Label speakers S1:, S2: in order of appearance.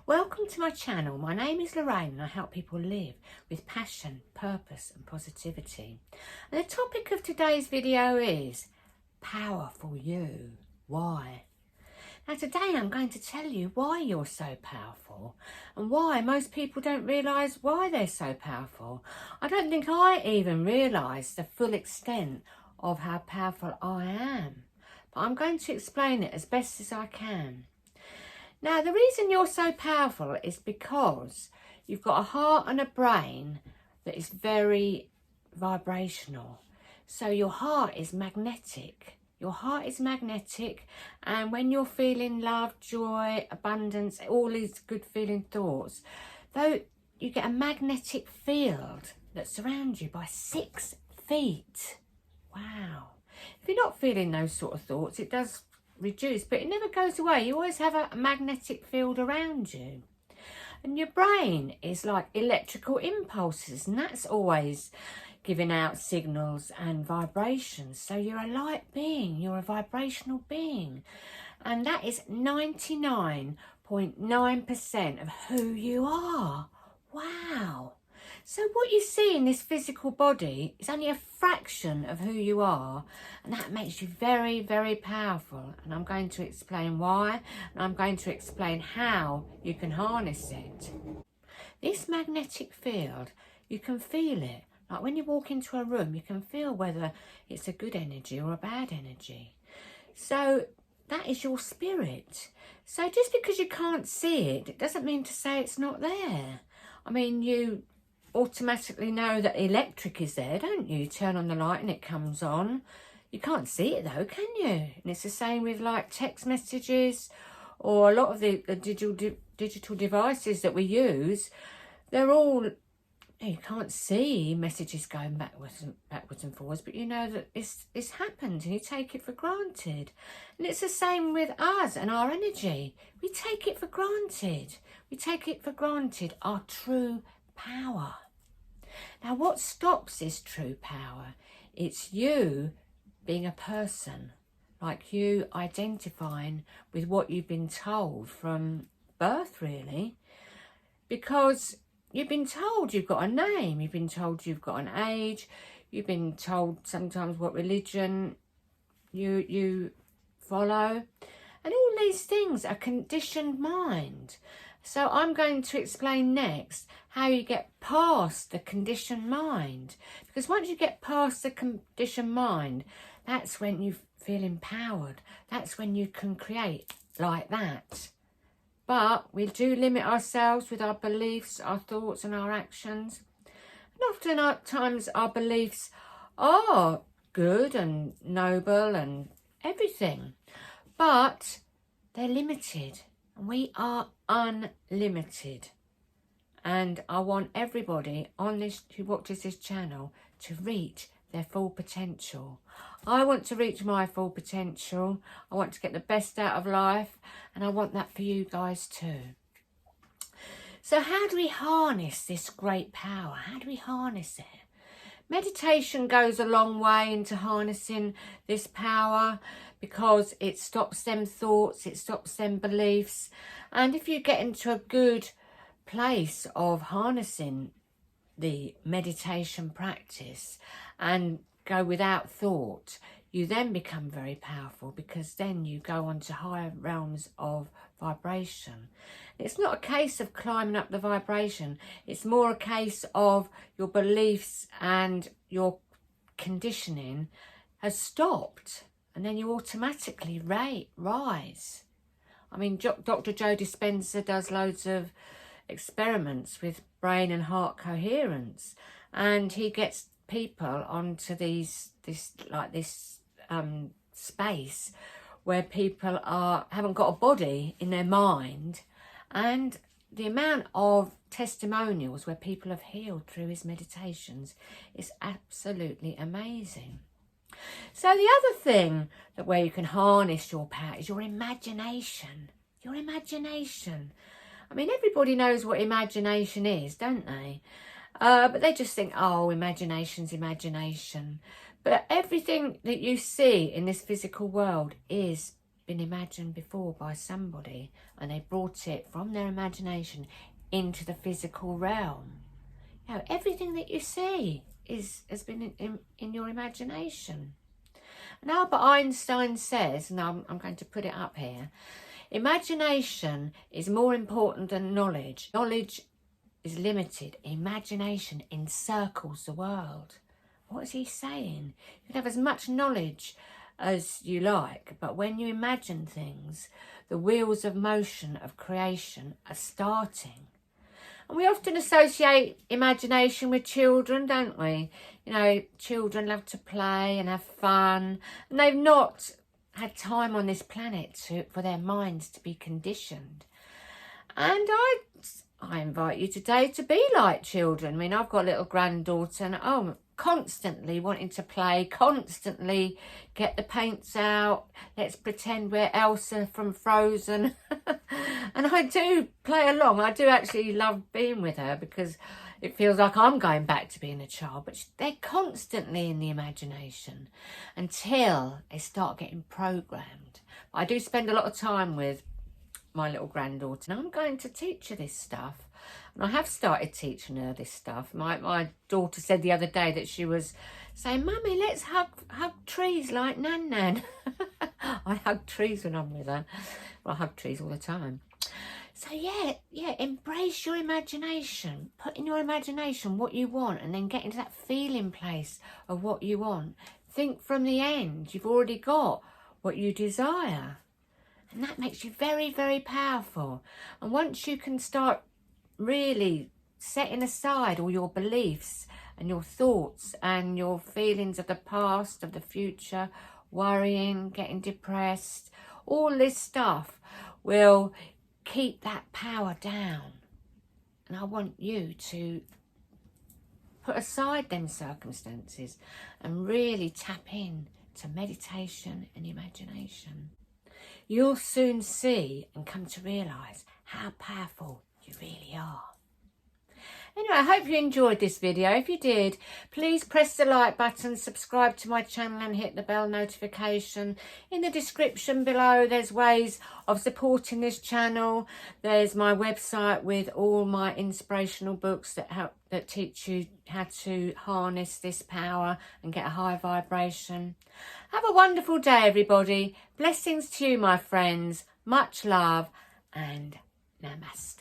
S1: Welcome to my channel. My name is Lorraine and I help people live with passion, purpose and positivity. And the topic of today's video is powerful you. Why? Now today I'm going to tell you why you're so powerful and why most people don't realise why they're so powerful. I don't think I even realised the full extent of how powerful I am. But I'm going to explain it as best as I can. Now, the reason you're so powerful is because you've got a heart and a brain that is very vibrational. So your heart is magnetic. Your heart is magnetic, and when you're feeling love, joy, abundance, all these good feeling thoughts, though you get a magnetic field that surrounds you by 6 feet. Wow. If you're not feeling those sort of thoughts, it does reduce, but it never goes away. You always have a magnetic field around you. And your brain is like electrical impulses, and that's always giving out signals and vibrations. So you're a light being, you're a vibrational being, and that is 99.9% of who you are. Wow. So what you see in this physical body is only a fraction of who you are, and that makes you very, very powerful. And I'm going to explain why, and I'm going to explain how you can harness it. This magnetic field, you can feel it. Like when you walk into a room, you can feel whether it's a good energy or a bad energy. So that is your spirit. So just because you can't see it, it doesn't mean to say it's not there. I mean, you automatically know that electric is there, don't you? You turn on the light and it comes on. You can't see it though, can you? And it's the same with like text messages or a lot of the digital devices that we use. They're all, you can't see messages going backwards and forwards, but you know that it's happened and you take it for granted. And it's the same with us and our energy. We take it for granted. We take it for granted, our true power. Now, what stops this true power? It's you being a person, like you identifying with what you've been told from birth, really, because you've been told you've got a name, you've been told you've got an age, you've been told sometimes what religion you follow, and all these things are conditioned mind. So I'm going to explain next how you get past the conditioned mind, because once you get past the conditioned mind, that's when you feel empowered. That's when you can create like that. But we do limit ourselves with our beliefs, our thoughts and our actions. And often at times our beliefs are good and noble and everything, but they're limited. And we are unlimited. And I want everybody on this who watches this channel to reach their full potential. I want to reach my full potential. I want to get the best out of life, and I want that for you guys too. So how do we harness this great power? How do we harness it? Meditation goes a long way into harnessing this power, because it stops them thoughts, it stops them beliefs. And if you get into a good place of harnessing the meditation practice and go without thought, you then become very powerful, because then you go on to higher realms of vibration. It's not a case of climbing up the vibration, it's more a case of your beliefs and your conditioning has stopped, and then you automatically rise. I mean, Dr. Joe Dispenza does loads of experiments with brain and heart coherence, and he gets people onto this space where people haven't got a body in their mind, and the amount of testimonials where people have healed through his meditations is absolutely amazing. So the other thing where you can harness your power is your imagination. Your imagination. I mean, everybody knows what imagination is, don't they? But they just think, oh, imagination's imagination. But everything that you see in this physical world is been imagined before by somebody, and they brought it from their imagination into the physical realm. You know, everything that you see has been in your imagination. And Albert Einstein says, and I'm going to put it up here, imagination is more important than knowledge. Knowledge is limited. Imagination encircles the world. What is he saying? You can have as much knowledge as you like, but when you imagine things, the wheels of motion of creation are starting. And we often associate imagination with children, don't we? You know, children love to play and have fun, and they've not had time on this planet for their minds to be conditioned. And I invite you today to be like children. I mean, I've got a little granddaughter, and constantly wanting to play, constantly get the paints out, let's pretend we're Elsa from Frozen. And I do play along. I do actually love being with her because it feels like I'm going back to being a child, but they're constantly in the imagination until they start getting programmed. I do spend a lot of time with my little granddaughter, and I'm going to teach her this stuff. And I have started teaching her this stuff. My daughter said the other day that she was saying, "Mummy, let's hug trees like Nan Nan." I hug trees when I'm with her. Well, I hug trees all the time. So yeah, embrace your imagination. Put in your imagination what you want, and then get into that feeling place of what you want. Think from the end. You've already got what you desire. And that makes you very, very powerful. And once you can start really setting aside all your beliefs and your thoughts and your feelings of the past, of the future, worrying, getting depressed, all this stuff will keep that power down. And I want you to put aside them circumstances and really tap in to meditation and imagination. You'll soon see and come to realise how powerful you really are. Anyway, I hope you enjoyed this video. If you did, please press the like button, subscribe to my channel and hit the bell notification. In the description below, there's ways of supporting this channel. There's my website with all my inspirational books that teach you how to harness this power and get a high vibration. Have a wonderful day, everybody. Blessings to you, my friends. Much love and namaste.